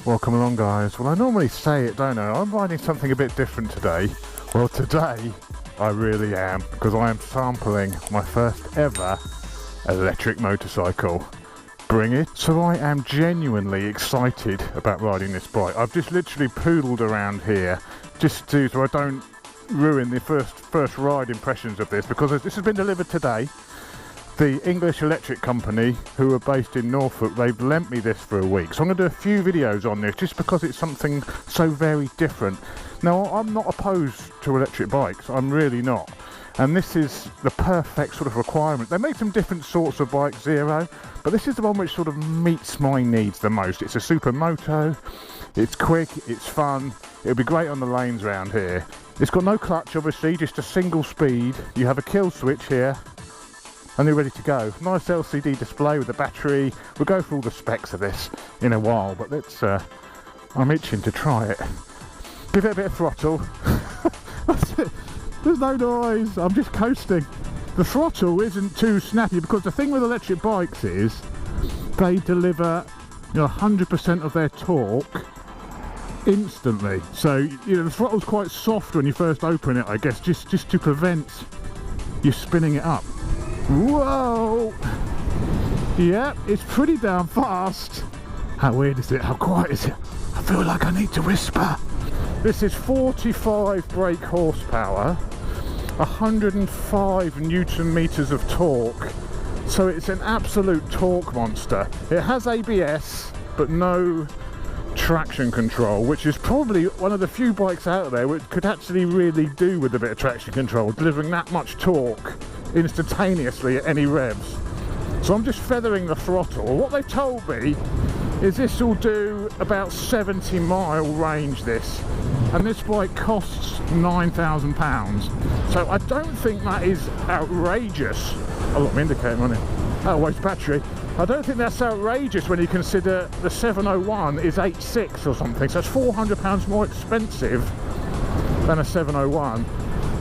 Welcome along, guys. Well, I normally say it, don't I? I'm riding something a bit different today. Well, today I really am, because I am sampling my first ever electric motorcycle. Bring it. So I am genuinely excited about riding this bike. I've just literally poodled around here just so I don't ruin the first ride impressions of this, because this has been delivered today. The English electric company, who are based in Norfolk, they've lent me this for a week. So I'm going to do a few videos on this just because it's something so very different. Now, I'm not opposed to electric bikes, I'm really not. And this is the perfect sort of requirement. They make some different sorts of bike, Zero, but this is the one which sort of meets my needs the most. It's a supermoto, it's quick, it's fun, it'll be great on the lanes around here. It's got no clutch, obviously, just a single speed. You have a kill switch here, and you're ready to go. Nice LCD display with the battery. We'll go through all the specs of this in a while, but let's, I'm itching to try it. Give it a bit of throttle. That's it. There's no noise, I'm just coasting. The throttle isn't too snappy, because the thing with electric bikes is they deliver 100% of their torque instantly. So the throttle's quite soft when you first open it, I guess, just to prevent you spinning it up. Whoa! Yeah, it's pretty damn fast. How weird is it? How quiet is it? I feel like I need to whisper. This is 45 brake horsepower, 105 newton meters of torque. So it's an absolute torque monster. It has ABS, but no traction control, which is probably one of the few bikes out there which could actually really do with a bit of traction control, delivering that much torque instantaneously at any revs. So I'm just feathering the throttle. What they've told me is this will do about 70-mile range, this, and this bike costs £9,000. So I don't think that is outrageous. I've got my indicator on it. Oh, waste battery. I don't think that's outrageous when you consider the 701 is 86 or something, so it's £400 more expensive than a 701.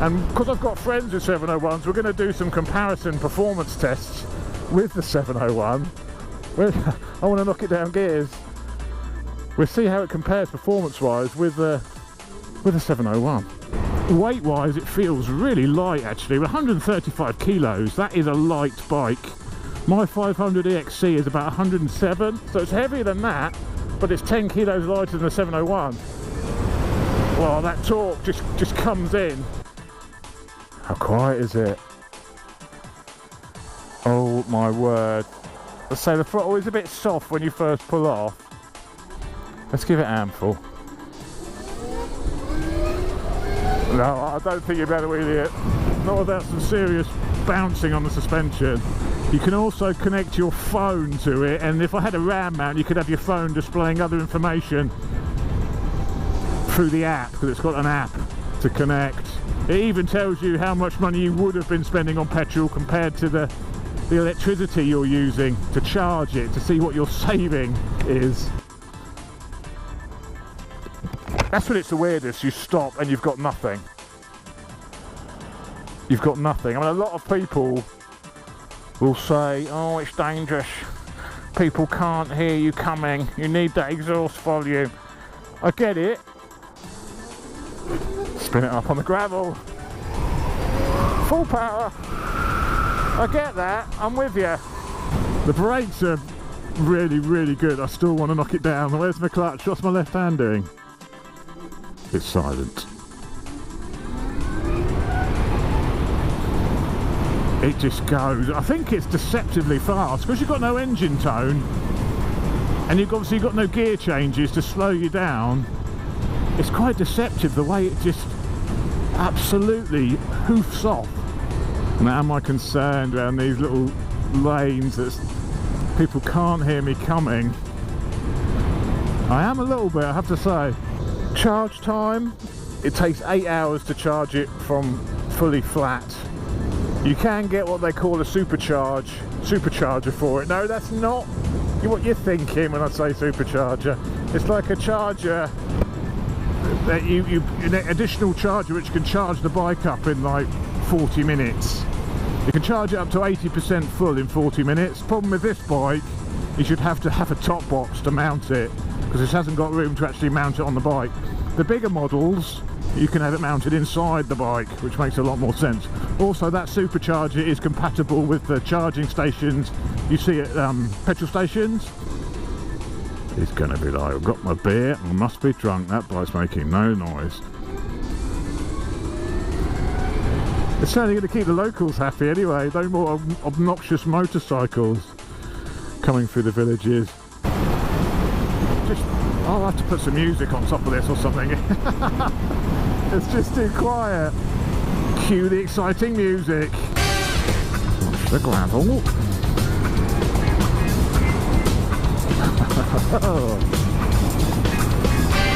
And because I've got friends with 701s, we're going to do some comparison performance tests with the 701. I want to knock it down gears. We'll see how it compares performance-wise with the 701. Weight-wise, it feels really light actually. 135 kilos, that is a light bike. My 500 EXC is about 107, so it's heavier than that, but it's 10 kilos lighter than the 701. Well, that torque just comes in. How quiet is it? Oh my word. Let's say the throttle is a bit soft when you first pull off. Let's give it ample. No, I don't think you're better with it. Not without some serious bouncing on the suspension. You can also connect your phone to it, and if I had a RAM mount, you could have your phone displaying other information through the app, because it's got an app to connect. It even tells you how much money you would have been spending on petrol compared to the electricity you're using to charge it, to see what your saving is. That's when it's the weirdest. You stop and you've got nothing. You've got nothing. I mean, a lot of people will say, oh, it's dangerous. People can't hear you coming. You need that exhaust volume. I get it. Spin it up on the gravel. Full power. I get that. I'm with you. The brakes are really, really good. I still want to knock it down. Where's my clutch? What's my left hand doing? It's silent. It just goes. I think it's deceptively fast because you've got no engine tone, and you've obviously got no gear changes to slow you down. It's quite deceptive the way it just absolutely hoofs off. Now am I concerned around these little lanes that people can't hear me coming? I am a little bit, I have to say. Charge time, it takes 8 hours to charge it from fully flat. You can get what they call a supercharger for it. No, that's not what you're thinking when I say supercharger. It's like a charger that an additional charger which can charge the bike up in like 40 minutes. You can charge it up to 80% full in 40 minutes. Problem with this bike is you'd have to have a top box to mount it, because this hasn't got room to actually mount it on the bike. The bigger models, you can have it mounted inside the bike, which makes a lot more sense. Also, that supercharger is compatible with the charging stations you see at petrol stations. He's gonna be like, I've got my beer, I must be drunk, that bike's making no noise. It's certainly going to keep the locals happy anyway, no more obnoxious motorcycles coming through the villages. I'll have to put some music on top of this or something. It's just too quiet. Cue the exciting music. Watch the gravel.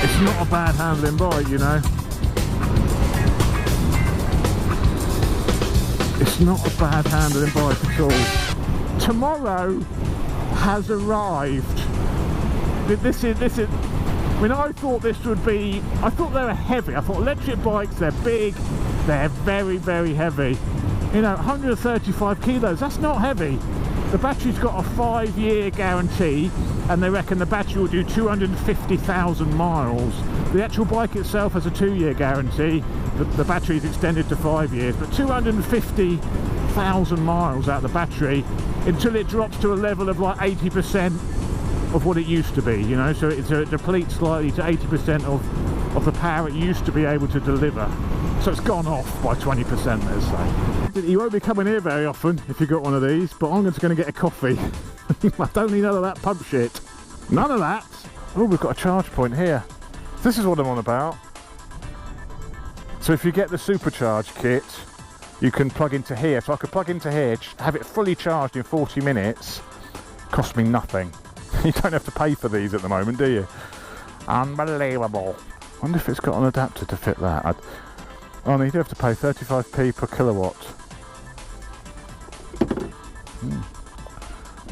It's not a bad handling bike, you know. It's not a bad handling bike at all. Tomorrow has arrived. This is. I mean, I thought this would be. I thought they were heavy. I thought electric bikes, they're big, they're very, very heavy. You know, 135 kilos. That's not heavy. The battery's got a 5-year guarantee, and they reckon the battery will do 250,000 miles. The actual bike itself has a 2-year guarantee. The battery's extended to 5 years, but 250,000 miles out of the battery until it drops to a level of like 80% of what it used to be, you know, so it depletes slightly to 80% of the power it used to be able to deliver. So it's gone off by 20%, let's say. You won't be coming here very often if you've got one of these, but I'm just going to get a coffee. I don't need none of that pump shit. None of that. Oh, we've got a charge point here. This is what I'm on about. So if you get the supercharge kit, you can plug into here. So I could plug into here, have it fully charged in 40 minutes. Cost me nothing. You don't have to pay for these at the moment, do you? Unbelievable. I wonder if it's got an adapter to fit that. Oh, no, you do have to pay 35p per kilowatt.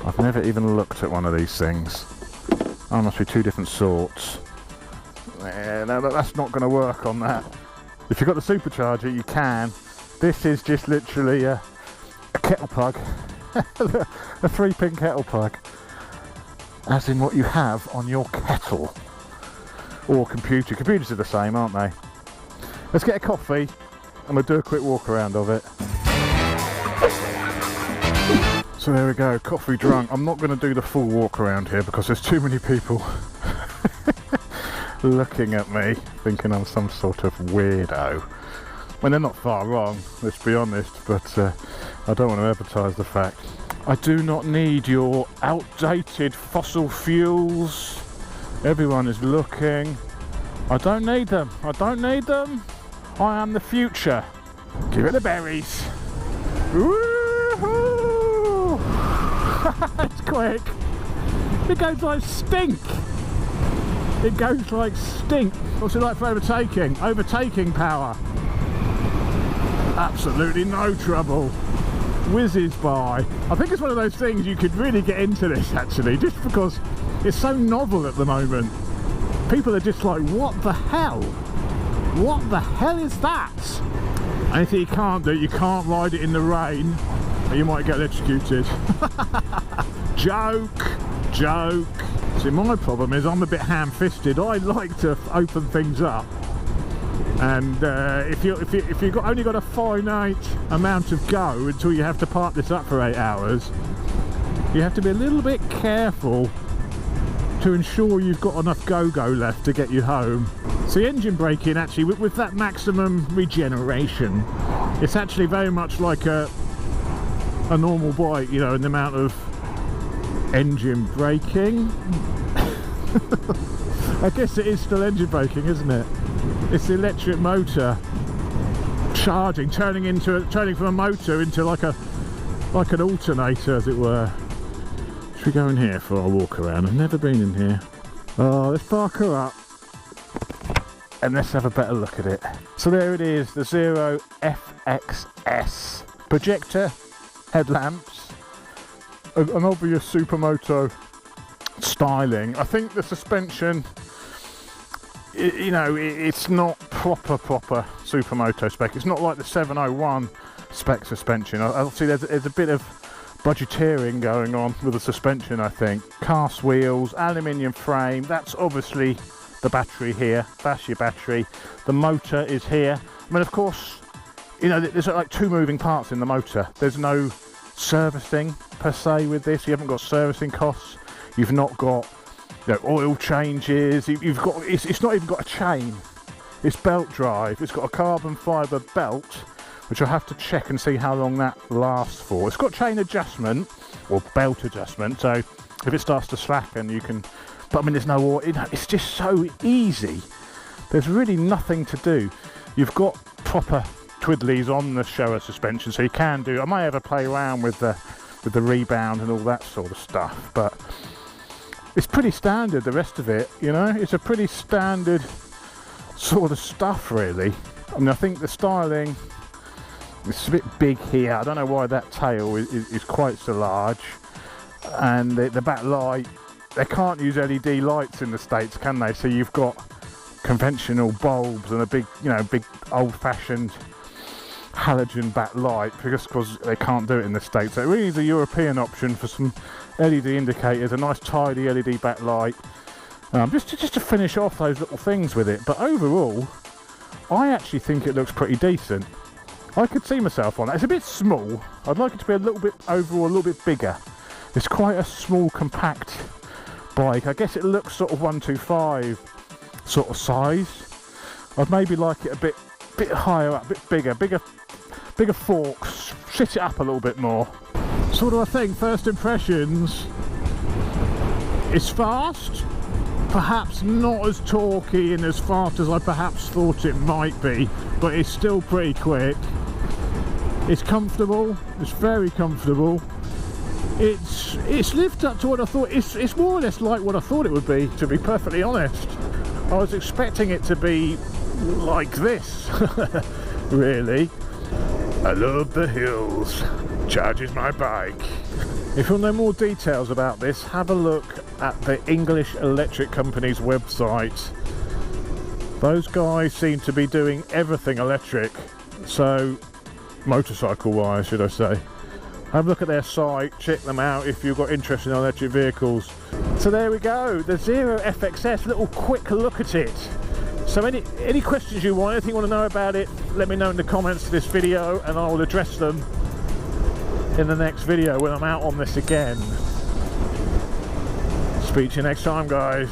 I've never even looked at one of these things. Oh, must be two different sorts. No, that's not going to work on that. If you've got the supercharger, you can. This is just literally a kettle plug. A 3-pin kettle plug. As in what you have on your kettle. Or computer. Computers are the same, aren't they? Let's get a coffee and we'll do a quick walk around of it. So there we go, coffee drunk. I'm not going to do the full walk around here because there's too many people looking at me thinking I'm some sort of weirdo. When they're not far wrong, let's be honest, but I don't want to advertise the fact. I do not need your outdated fossil fuels. Everyone is looking. I don't need them. I don't need them. I am the future. Give it the berries. Woohoo! It's quick. It goes like stink. It goes like stink. What's it like for overtaking? Overtaking power. Absolutely no trouble. Whizzes by. I think it's one of those things you could really get into this actually, just because it's so novel at the moment. People are just like, what the hell? What the hell is that? Anything you can't do, you can't ride it in the rain or you might get electrocuted. Joke, joke. See, my problem is I'm a bit ham-fisted. I like to open things up. And if you've only got a finite amount of go until you have to park this up for 8 hours, you have to be a little bit careful to ensure you've got enough go-go left to get you home. So engine braking actually, with that maximum regeneration, it's actually very much like a normal bike, you know, in the amount of engine braking. I guess it is still engine braking, isn't it? It's the electric motor charging, turning from a motor into like an alternator, as it were. Should we go in here for our walk around? I've never been in here. Oh, let's park her up and let's have a better look at it. So there it is, the Zero FXS. Projector, headlamps, an obvious supermoto styling. I think the suspension, you know, it's not proper supermoto spec. It's not like the 701 spec suspension. Obviously there's a bit of budgeteering going on with the suspension, I think. Cast wheels, aluminium frame, that's obviously the battery here, that's your battery. The motor is here. I mean, of course, you know, there's like two moving parts in the motor. There's no servicing per se with this. You haven't got servicing costs. You've not got, you know, oil changes. You've got, it's not even got a chain. It's belt drive. It's got a carbon fibre belt, which I'll have to check and see how long that lasts for. It's got chain adjustment or belt adjustment, so if it starts to slacken, you can. But I mean, there's no. It's just so easy. There's really nothing to do. You've got proper twiddlies on the Showa suspension, so you can do. I may have a play around with the rebound and all that sort of stuff, but it's pretty standard. The rest of it, you know, it's a pretty standard sort of stuff, really. I mean, I think the styling, it's a bit big here. I don't know why that tail is quite so large, and the back light. They can't use LED lights in the States, can they? So you've got conventional bulbs and a big, you know, big old-fashioned halogen backlight, because they can't do it in the States. So it really is a European option for some LED indicators, a nice tidy LED backlight, just to finish off those little things with it. But overall, I actually think it looks pretty decent. I could see myself on it. It's a bit small. I'd like it to be a little bit overall, a little bit bigger. It's quite a small, compact bike. I guess it looks sort of 125 sort of size. I'd maybe like it a bit higher up, a bit bigger forks, shit it up a little bit more. So what do I think? First impressions, it's fast, perhaps not as torquey and as fast as I perhaps thought it might be, but it's still pretty quick. It's comfortable, it's very comfortable. It's lived up to what I thought. It's more or less like what I thought it would be, to be perfectly honest. I was expecting it to be like this, really. I love the hills, charges my bike. If you want to know more details about this, have a look at the English Electric Company's website. Those guys seem to be doing everything electric, so motorcycle wise, should I say. Have a look at their site, check them out if you've got interest in electric vehicles. So there we go, the Zero FXS, little quick look at it. So any questions you want, anything you want to know about it, let me know in the comments to this video and I will address them in the next video when I'm out on this again. Speak to you next time, guys.